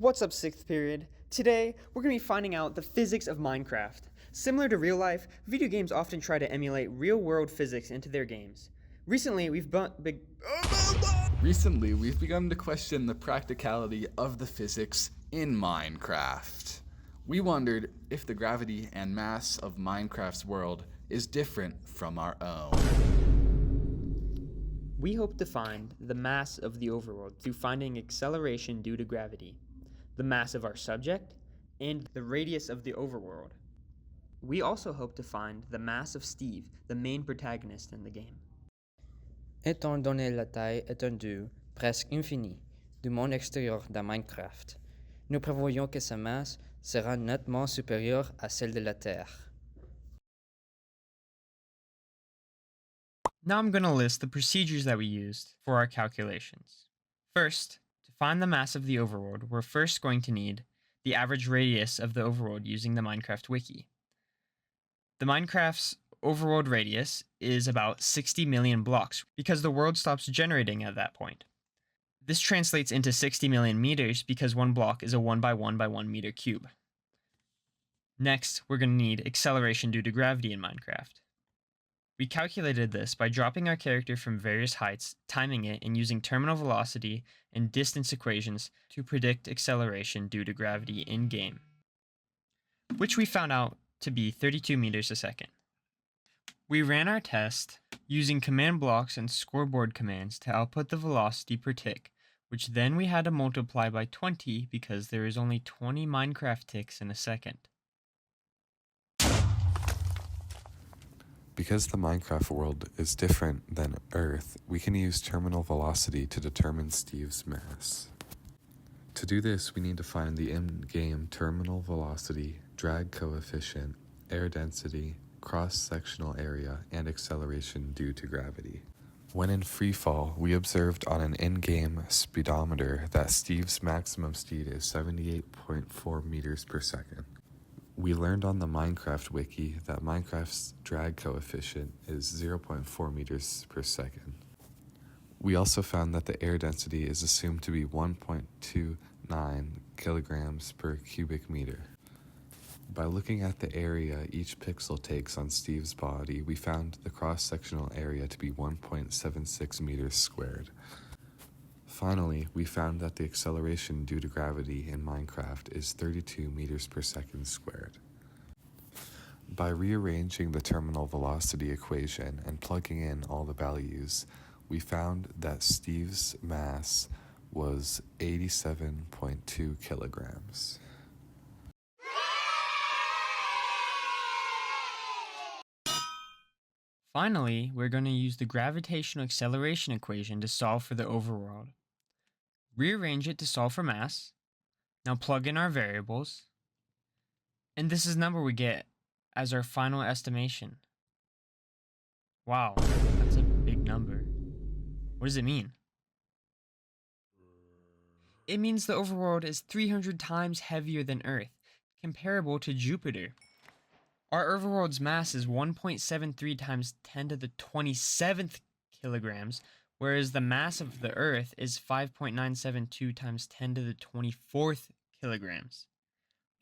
What's up, 6th period? Today, we're going to be finding out the physics of Minecraft. Similar to real life, video games often try to emulate real-world physics into their games. Recently, we've begun to question the practicality of the physics in Minecraft. We wondered if the gravity and mass of Minecraft's world is different from our own. We hope to find the mass of the overworld through finding acceleration due to gravity, the mass of our subject, and the radius of the overworld. We also hope to find the mass of Steve, the main protagonist in the game. Étant donné la taille étendue, presque infinie, du monde extérieur de Minecraft, nous prévoyons que sa masse sera nettement supérieure à celle de la Terre. Now I'm going to list the procedures that we used for our calculations. First, to find the mass of the overworld, we're first going to need the average radius of the overworld using the Minecraft wiki. The Minecraft's overworld radius is about 60 million blocks because the world stops generating at that point. This translates into 60 million meters because one block is a 1 by 1 by 1 meter cube. Next, we're going to need acceleration due to gravity in Minecraft. We calculated this by dropping our character from various heights, timing it, and using terminal velocity and distance equations to predict acceleration due to gravity in-game, which we found out to be 32 meters a second. We ran our test using command blocks and scoreboard commands to output the velocity per tick, which then we had to multiply by 20 because there is only 20 Minecraft ticks in a second. Because the Minecraft world is different than Earth, we can use terminal velocity to determine Steve's mass. To do this, we need to find the in-game terminal velocity, drag coefficient, air density, cross-sectional area, and acceleration due to gravity. When in freefall, we observed on an in-game speedometer that Steve's maximum speed is 78.4 meters per second. We learned on the Minecraft wiki that Minecraft's drag coefficient is 0.4 meters per second. We also found that the air density is assumed to be 1.29 kilograms per cubic meter. By looking at the area each pixel takes on Steve's body, we found the cross-sectional area to be 1.76 meters squared. Finally, we found that the acceleration due to gravity in Minecraft is 32 meters per second squared. By rearranging the terminal velocity equation and plugging in all the values, we found that Steve's mass was 87.2 kilograms. Finally, we're going to use the gravitational acceleration equation to solve for the overworld. Rearrange it to solve for mass. Now plug in our variables. And this is the number we get as our final estimation. Wow, that's a big number. What does it mean? It means the overworld is 300 times heavier than Earth, comparable to Jupiter. Our overworld's mass is 1.73 times 10 to the 27th kilograms, whereas the mass of the Earth is 5.972 times 10 to the 24th kilograms.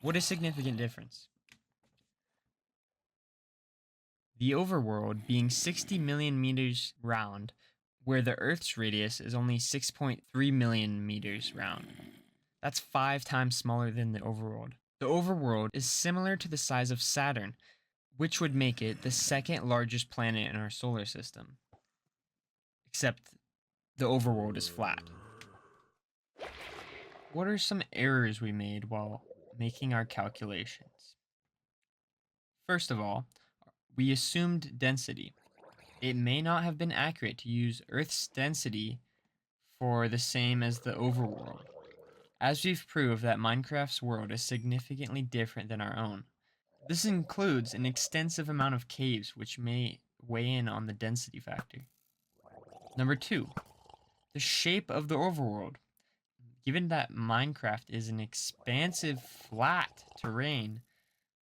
What a significant difference. The overworld being 60 million meters round, where the Earth's radius is only 6.3 million meters round. That's 5 times smaller than the overworld. The overworld is similar to the size of Saturn, which would make it the second largest planet in our solar system. Except the overworld is flat. What are some errors we made while making our calculations? First of all, we assumed density. It may not have been accurate to use Earth's density for the same as the overworld, as we've proved that Minecraft's world is significantly different than our own. This includes an extensive amount of caves, which may weigh in on the density factor. Number 2, the shape of the overworld. Given that Minecraft is an expansive, flat terrain,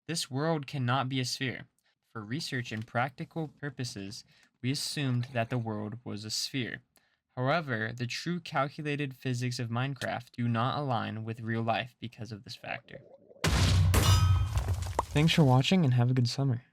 this world cannot be a sphere. For research and practical purposes, we assumed that the world was a sphere. However, the true calculated physics of Minecraft do not align with real life because of this factor. Thanks for watching and have a good summer.